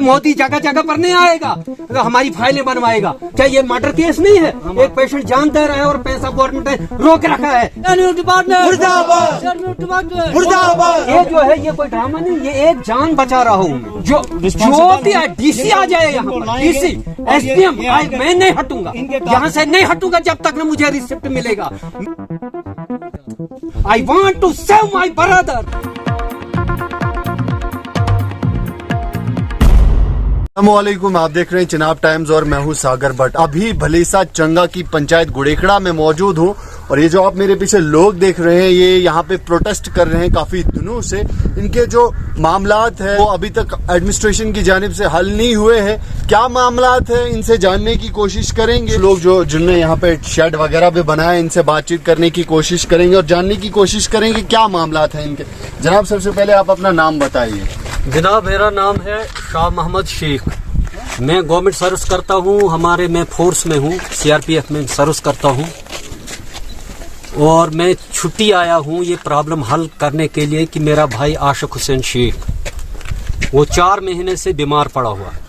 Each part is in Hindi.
मोदी जगह जगह पर नहीं आएगा, तो हमारी फाइलें बनवाएगा। क्या ये मर्डर केस नहीं है? एक पेशेंट जान दे रहा है और पैसा गवर्नमेंट ने रोक रखा है। ये जो है ये कोई ड्रामा नहीं, ये एक जान बचा रहा हूँ। जो भी डीसी आ जाए यहाँ पर, डीसी SDM, मैं नहीं हटूंगा, यहाँ से नहीं हटूंगा जब तक न मुझे रिसिप्ट मिलेगा। I want to save my brother. अस्सलामुअलैकुम, आप देख रहे हैं चिनाब टाइम्स और मैं हूं सागर भट्ट। अभी भलीसा चंगा की पंचायत गुड़ेखड़ा में मौजूद हूं और ये जो आप मेरे पीछे लोग देख रहे हैं ये यहाँ पे प्रोटेस्ट कर रहे हैं काफी दिनों से। इनके जो मामलात है वो अभी तक एडमिनिस्ट्रेशन की जानिब से हल नहीं हुए हैं। क्या मामलात है इनसे जानने की कोशिश करेंगे। लोग जो जिनने यहाँ पे शेड वगैरह भी बनाया इनसे बातचीत करने की कोशिश करेंगे और जानने की कोशिश करेंगे क्या मामलात है इनके। जनाब सबसे पहले आप अपना नाम बताइए। जनाब मेरा नाम है शाह मोहम्मद शेख, मैं गवर्नमेंट सर्विस करता हूँ, हमारे मैं फोर्स में हूँ, CRPF में सर्विस करता हूँ और मैं छुट्टी आया हूँ ये प्रॉब्लम हल करने के लिए कि मेरा भाई आशिक हुसैन शेख वो 4 महीने से बीमार पड़ा हुआ है,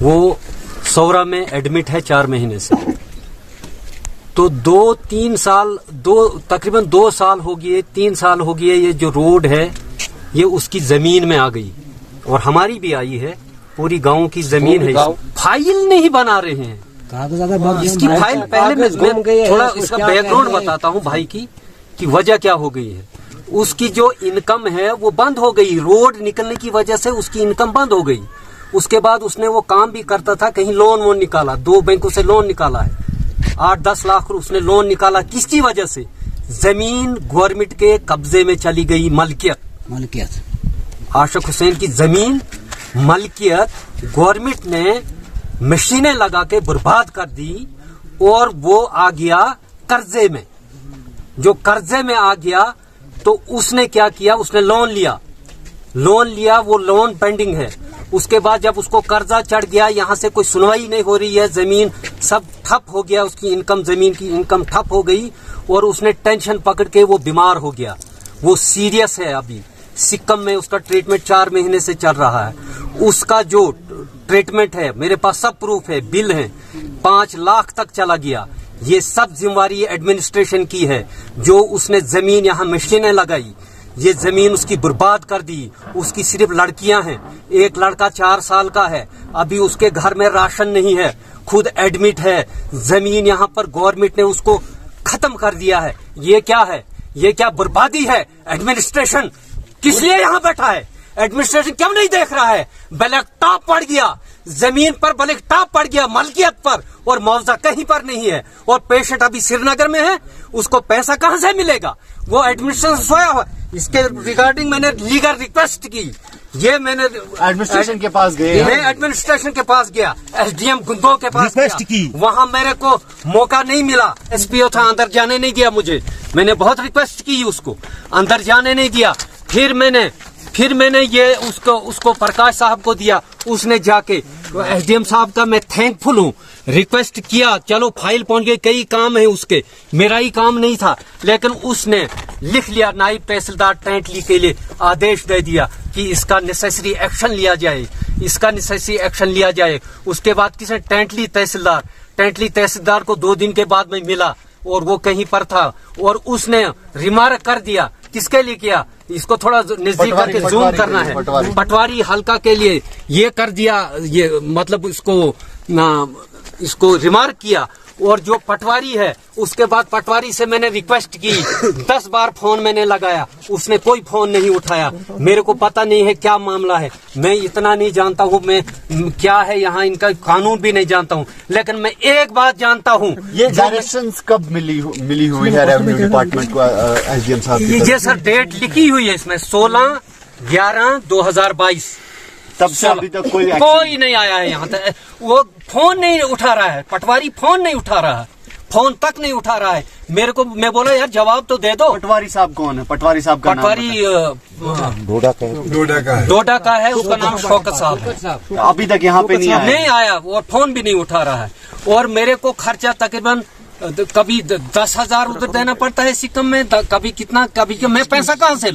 वो सौरा में एडमिट है 4 महीने से। तो तकरीबन 2 साल हो गए, 3 साल हो गए ये जो रोड है ये उसकी जमीन में आ गई और हमारी भी आई है, पूरी गांव की जमीन है। फाइल नहीं बना रहे हैं इसकी फाइल। पहले मैं थोड़ा इसका बैकग्राउंड बताता हूँ भाई की कि वजह क्या हो गई है। उसकी जो इनकम है वो बंद हो गई, रोड निकलने की वजह से उसकी इनकम बंद हो गई। उसके बाद उसने वो काम भी करता था, कहीं लोन वोन निकाला, 2 बैंकों से लोन निकाला है, 8-10 लाख उसने लोन निकाला। किसकी वजह से? जमीन गवर्नमेंट के कब्जे में चली गई, मलकियत आशिक हुसैन की जमीन मलकियत गवर्नमेंट ने मशीनें लगा के बर्बाद कर दी और वो आ गया कर्जे में। जो कर्जे में आ गया तो उसने क्या किया, उसने लोन लिया, वो लोन पेंडिंग है। उसके बाद जब उसको कर्जा चढ़ गया, यहाँ से कोई सुनवाई नहीं हो रही है, जमीन सब ठप हो गया, उसकी इनकम, जमीन की इनकम ठप हो गई और उसने टेंशन पकड़ के वो बीमार हो गया। वो सीरियस है, अभी सिक्किम में उसका ट्रीटमेंट 4 महीने से चल रहा है। उसका जो ट्रीटमेंट है मेरे पास सब प्रूफ है, बिल है, 5 लाख तक चला गया। ये सब जिम्मेवारी एडमिनिस्ट्रेशन की है। जो उसने जमीन यहाँ मशीनें लगाई, ये जमीन उसकी बर्बाद कर दी। उसकी सिर्फ लड़कियां हैं, एक लड़का 4 साल का है, अभी उसके घर में राशन नहीं है, खुद एडमिट है। जमीन यहाँ पर गवर्नमेंट ने उसको खत्म कर दिया है। ये क्या है? ये क्या बर्बादी है? एडमिनिस्ट्रेशन किस लिए यहाँ बैठा है? एडमिनिस्ट्रेशन क्यों नहीं देख रहा है? ब्लैक टॉप पड़ गया, जमीन पर ब्लैक टॉप पड़ गया, मलकियत पर, और मुआवजा कहीं पर नहीं है। और पेशेंट अभी श्रीनगर में है, उसको पैसा कहां से मिलेगा? वो एडमिनिस्ट्रेशन सोया हुआ। इसके रिगार्डिंग मैंने लीगल रिक्वेस्ट की, ये मैंने एडमिनिस्ट्रेशन के पास गए, मैं एडमिनिस्ट्रेशन के पास गया, SDM गुंदों के पास रिक्वेस्ट की, वहां मेरे को मौका नहीं मिला। SPO था, अंदर जाने नहीं दिया मुझे। मैंने बहुत रिक्वेस्ट की, उसको अंदर जाने नहीं दिया। फिर मैंने ये उसको प्रकाश साहब को दिया, उसने जाके SDM साहब का मैं थैंकफुल हूँ, रिक्वेस्ट किया, चलो फाइल पहुंच गई, कई काम है उसके, मेरा ही काम नहीं था, लेकिन उसने लिख लिया, नायब तहसीलदार टेंटली के लिए आदेश दे दिया कि इसका नेसेसरी एक्शन लिया जाए। उसके बाद किसी टेंटली तहसीलदार को 2 दिन के बाद में मिला और वो कहीं पर था और उसने रिमार्क कर दिया। किसके लिए किया? इसको थोड़ा नजदीक करके जूम करना है। पटवारी हल्का के लिए ये कर दिया, ये मतलब इसको रिमार्क किया। और जो पटवारी है, उसके बाद पटवारी से मैंने रिक्वेस्ट की, 10 बार फोन मैंने लगाया, उसने कोई फोन नहीं उठाया। मेरे को पता नहीं है क्या मामला है, मैं इतना नहीं जानता हूँ, मैं क्या है यहाँ इनका कानून भी नहीं जानता हूँ, लेकिन मैं एक बात जानता हूँ। ये डायरेक्शंस कब मिली हुई है रेवेन्यू डिपार्टमेंट को SDM साहब की? ये सर डेट लिखी हुई है इसमें 16/11/2022। तब से अभी तक कोई नहीं आया है यहाँ तक। वो फोन नहीं उठा रहा है, पटवारी फोन नहीं उठा रहा है, फोन तक नहीं उठा रहा है मेरे को। मैं बोला यार जवाब तो दे दो। पटवारी साहब कौन है? पटवारी साहब का पटवारी डोडा का है, उसका नाम शौकत साहब है। अभी तक यहाँ पे नहीं आया, वो फोन भी नहीं उठा रहा है। और मेरे को खर्चा तकरीबन कभी 10,000 उधर देना पड़ता है सिक्किम में, कभी कितना, कभी मैं पैसा कहाँ से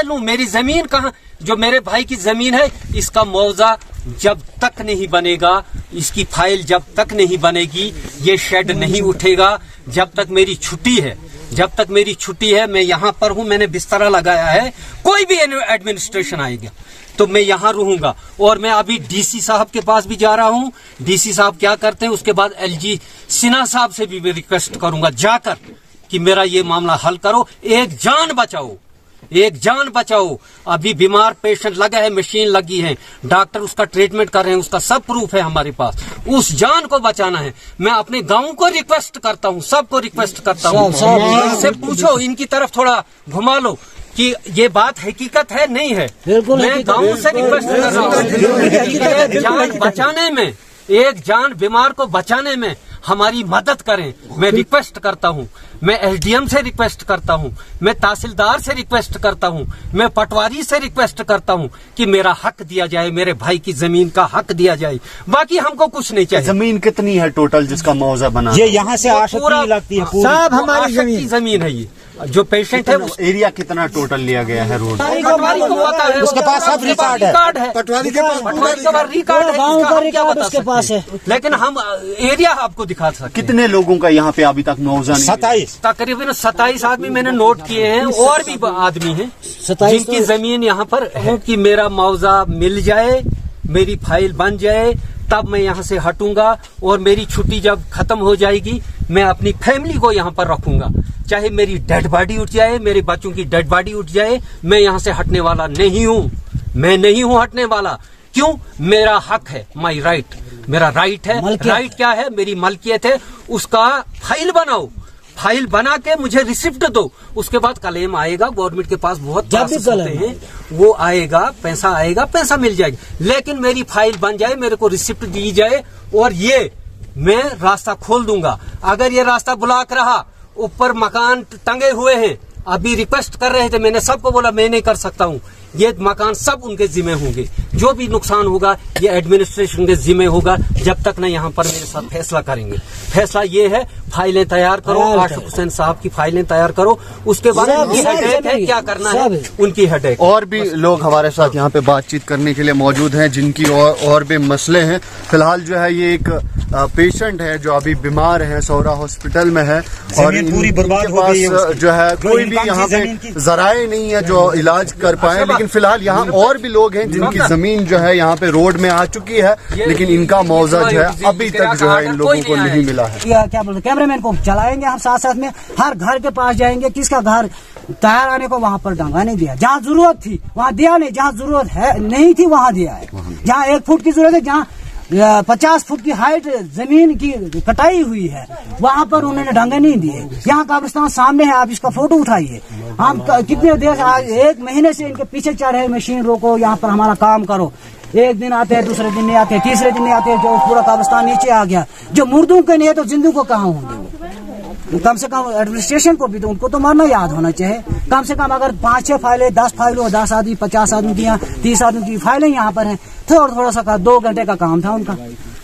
लूँ? मेरी जमीन कहाँ? जो मेरे भाई की जमीन है, इसका मुआवजा जब तक नहीं बनेगा, इसकी फाइल जब तक नहीं बनेगी, ये शेड नहीं उठेगा। जब तक मेरी छुट्टी है, जब तक मेरी छुट्टी है, मैं यहाँ पर हूँ, मैंने बिस्तरा लगाया है, कोई भी एडमिनिस्ट्रेशन आएगा तो मैं यहाँ रहूंगा। और मैं अभी डीसी साहब के पास भी जा रहा हूँ, डीसी साहब क्या करते हैं, उसके बाद एलजी सिन्हा साहब से भी रिक्वेस्ट करूंगा जाकर कि मेरा ये मामला हल करो, एक जान बचाओ, एक जान बचाओ। अभी बीमार पेशेंट लगा है, मशीन लगी है, डॉक्टर उसका ट्रीटमेंट कर रहे हैं, उसका सब प्रूफ है हमारे पास, उस जान को बचाना है। मैं अपने गांव को रिक्वेस्ट करता हूँ, सबको रिक्वेस्ट करता हूँ, इनसे पूछो, इनकी तरफ थोड़ा घुमा लो कि ये बात हकीकत है नहीं है। मैं गांव से रिक्वेस्ट कर रहा हूँ, एक जान बचाने में, एक जान बीमार को बचाने में हमारी मदद करें। मैं रिक्वेस्ट करता हूँ, मैं एसडीएम से रिक्वेस्ट करता हूँ, मैं तहसीलदार से रिक्वेस्ट करता हूँ, मैं पटवारी से रिक्वेस्ट करता हूँ कि मेरा हक दिया जाए, मेरे भाई की जमीन का हक दिया जाए। बाकी हमको कुछ नहीं चाहिए। जमीन कितनी है टोटल जिसका मुआवजा बना? ये यहाँ से पूरा लगती है, सब हमारी जमीन है। ये जो पेशेंट है, एरिया कितना टोटल लिया गया है रोड? पटवारी को पता है, उसके पास सब रिकॉर्ड है, पटवारी के पास रिकॉर्ड है, गाँव का रिकॉर्ड उसके पास है। लेकिन हम एरिया आपको दिखा सकते हैं। कितने लोगों का यहाँ पे अभी तक मुआवजा नहीं? 27 तकरीबन 27 आदमी मैंने नोट किए हैं, और भी आदमी हैं जिनकी जमीन यहाँ पर है कि मेरा मुआवजा मिल जाए, मेरी फाइल बन जाए, तब मैं यहाँ से हटूंगा। और मेरी छुट्टी जब खत्म हो जाएगी, मैं अपनी फैमिली को यहाँ पर रखूंगा, चाहे मेरी डेड बॉडी उठ जाए, मेरे बच्चों की डेड बॉडी उठ जाए, मैं यहाँ से हटने वाला नहीं हूँ। मैं नहीं हूँ हटने वाला। क्यों? मेरा हक है, माई राइट, मेरा राइट है। राइट क्या है? मेरी मलकियत है, उसका फाइल बनाओ, फाइल बना के मुझे रिसिप्ट दो। उसके बाद क्लेम आएगा, गवर्नमेंट के पास बहुत प्रोसेस होते हैं, वो आएगा, पैसा मिल जाएगा। लेकिन मेरी फाइल बन जाए, मेरे को रिसिप्ट दी जाए, और ये मैं रास्ता खोल दूंगा। अगर ये रास्ता ब्लॉक रहा, ऊपर मकान टंगे हुए हैं, अभी रिक्वेस्ट कर रहे थे, मैंने सबको बोला मैं नहीं कर सकता हूँ, ये मकान सब उनके जिम्मे होंगे, जो भी नुकसान होगा ये एडमिनिस्ट्रेशन के जिम्मे होगा, जब तक न यहाँ पर मेरे साथ फैसला करेंगे। फैसला ये है, फाइलें तैयार करो, आशिक हुसैन साहब की फाइलें तैयार करो, उसके बाद उनकी हेडेक है, क्या करना है उनकी हेडेक। और भी लोग हमारे साथ यहाँ पे बातचीत करने के लिए मौजूद हैं, जिनकी और भी मसले हैं। फिलहाल जो है ये एक पेशेंट है जो अभी बीमार है, सौरा हॉस्पिटल में है, और पूरी बर्बाद हो गई है, जो है कोई भी यहाँ पे जराए नहीं है जो इलाज कर पाए। लेकिन फिलहाल यहाँ और भी लोग हैं जिनकी जमीन जो है यहाँ पे रोड में आ चुकी है, लेकिन इनका मुआवजा जो है अभी तक जो है इन लोगों को नहीं मिला है। क्या बोलते, कैमरामैन को चलाएंगे हम, साथ साथ में हर घर के पास जाएंगे, किसका घर तैयार आने को वहाँ पर डंगा नहीं दिया, जहाँ जरूरत थी वहाँ दिया नहीं, जहाँ जरूरत है नहीं थी वहाँ दिया है। जहाँ 1 फुट की जरूरत है, जहाँ 50 फुट की हाइट जमीन की कटाई हुई है, वहाँ पर उन्होंने ढंगे नहीं दिए। यहाँ कब्रिस्तान सामने है, आप इसका फोटो उठाइए। हम कितने देर 1 महीने से इनके पीछे चढ़े, मशीन रोको, यहाँ पर हमारा काम करो। एक दिन आते हैं, दूसरे दिन नहीं आते, तीसरे दिन नहीं आते, जो पूरा कब्रिस्तान नीचे आ गया। जो मुर्दों के नहीं है तो जिंदों को कहाँ होंगे? कम से कम एडमिनिस्ट्रेशन को भी तो उनको तो मरना याद होना चाहिए। कम से कम अगर 5-6 फाइलें, 10 फाइलों, 10 आदमी, 50 आदमी की, 30 आदमी की फाइलें यहाँ पर हैं, थोड़ा सा 2 घंटे का काम था उनका।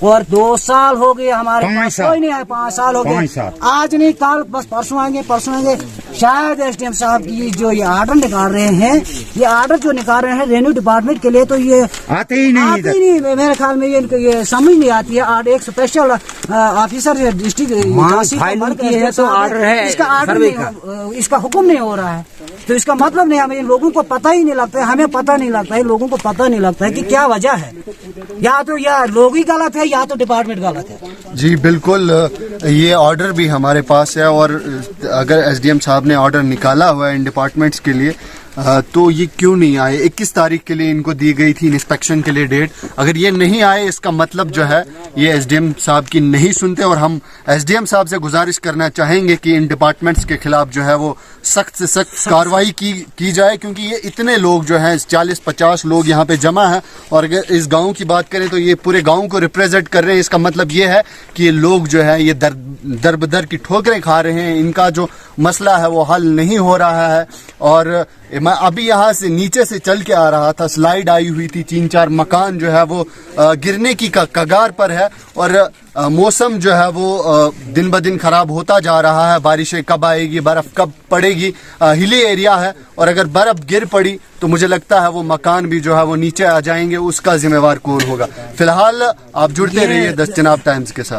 और 2 साल हो गए हमारे पास कोई नहीं है, 5 साल हो गए, आज नहीं कल, बस परसों आएंगे। शायद एसडीएम साहब की जो ये ऑर्डर निकाल रहे हैं, ये ऑर्डर जो निकाल रहे हैं रेवेन्यू डिपार्टमेंट के लिए, तो ये आते ही नहीं मेरे ख्याल में ये समझ नहीं आती है। और एक स्पेशल ऑफिसर डिस्ट्रिक्ट तो ऑर्डर है, इसका ऑर्डर नहीं, इसका हुक्म नहीं हो रहा है, तो इसका मतलब नहीं, हमें इन लोगों को पता ही नहीं लगता है, हमें पता नहीं लगता है, लोगों को पता नहीं लगता है कि क्या वजह है। या तो या लोग ही गलत है, या तो डिपार्टमेंट गलत है। जी बिल्कुल, ये ऑर्डर भी हमारे पास है, और अगर एसडीएम साहब ने ऑर्डर निकाला हुआ है इन डिपार्टमेंट्स के लिए, तो ये क्यों नहीं आए? 21 तारीख के लिए इनको दी गई थी इंस्पेक्शन के लिए डेट। अगर ये नहीं आए, इसका मतलब जो है ये एसडीएम साहब की नहीं सुनते, और हम एसडीएम साहब से गुजारिश करना चाहेंगे कि इन डिपार्टमेंट्स के खिलाफ जो है वो सख्त से सख्त कार्रवाई की जाए, क्योंकि ये इतने लोग जो हैं, 40-50 लोग यहाँ पे जमा हैं, और अगर इस गांव की बात करें तो ये पूरे गांव को रिप्रेजेंट कर रहे हैं। इसका मतलब ये है कि ये लोग जो है ये दर बदर की ठोकरें खा रहे हैं, इनका जो मसला है वो हल नहीं हो रहा है। और मैं अभी यहाँ से नीचे से चल के आ रहा था, स्लाइड आई हुई थी, 3-4 मकान जो है वो गिरने की कगार पर है, और मौसम जो है वो दिन ब दिन खराब होता जा रहा है। बारिशें कब आएगी, बर्फ कब पड़ेगी, हिली एरिया है और अगर बर्फ गिर पड़ी तो मुझे लगता है वो मकान भी जो है वो नीचे आ जाएंगे। उसका जिम्मेवार कौन होगा? फिलहाल आप जुड़ते रहिए 10 चिनाब टाइम्स के साथ।